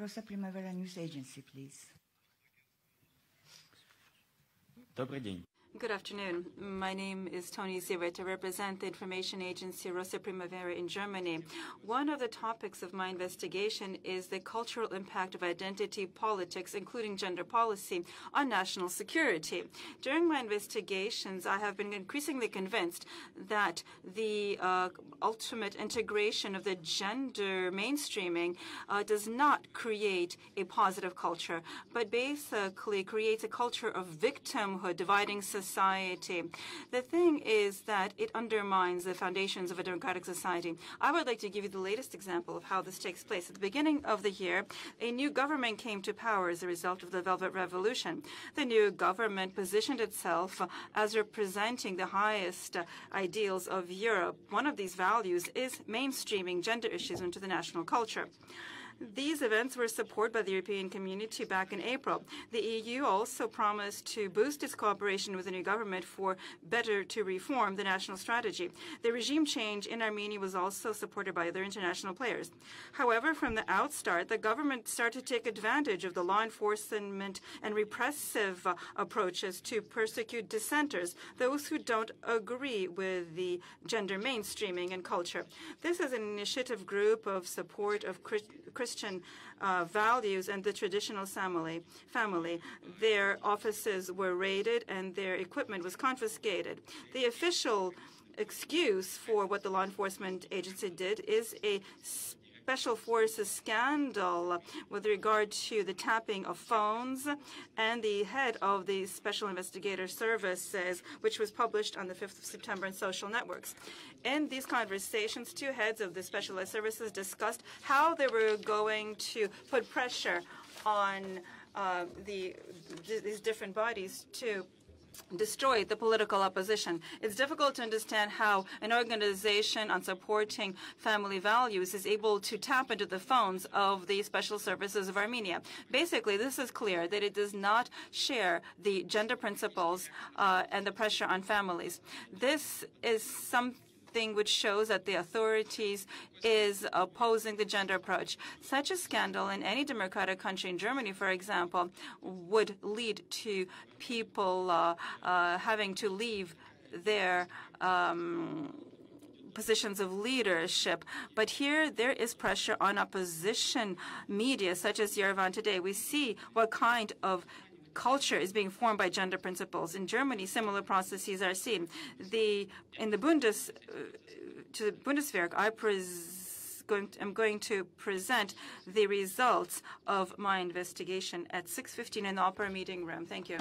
Rosa Primavera News Agency, please. Добрый день. Good afternoon. My name is Toни Ziverт. I represent the information agency Rosa Primavera in Germany. One of the topics of my investigation is the cultural impact of identity politics, including gender policy, on national security. During my investigations, I have been increasingly convinced that the ultimate integration of the gender mainstreaming does not create a positive culture, but basically creates a culture of victimhood, dividing society. The thing is that it undermines the foundations of a democratic society. I would like to give you the latest example of how this takes place. At the beginning of the year, a new government came to power as a result of the Velvet Revolution. The new government positioned itself as representing the highest ideals of Europe. One of these values is mainstreaming gender issues into the national culture. These events were supported by the European community back in April. The EU also promised to boost its cooperation with the new government for better to reform the national strategy. The regime change in Armenia was also supported by other international players. However, from the outstart, the government started to take advantage of the law enforcement and repressive approaches to persecute dissenters, those who don't agree with the gender mainstreaming and culture. This is an initiative group of support of Christian values and the traditional family. Their offices were raided and their equipment was confiscated. The official excuse for what the law enforcement agency did is a special forces scandal with regard to the tapping of phones, and the head of the Special Investigator Services, which was published on the 5th of September in social networks. In these conversations, two heads of the specialized services discussed how they were going to put pressure on these different bodies to destroy the political opposition. It's difficult to understand how an organization on supporting family values is able to tap into the phones of the special services of Armenia. Basically, this is clear that it does not share the gender principles and the pressure on families. This is something which shows that the authorities is opposing the gender approach. Such a scandal in any democratic country, in Germany, for example, would lead to people having to leave their positions of leadership. But here there is pressure on opposition media, such as Yerevan Today. We see what kind of culture is being formed by gender principles. In Germany, similar processes are seen. In the Bundeswehr, I'm going to present the results of my investigation at 6:15 in the Opera meeting room. Thank you.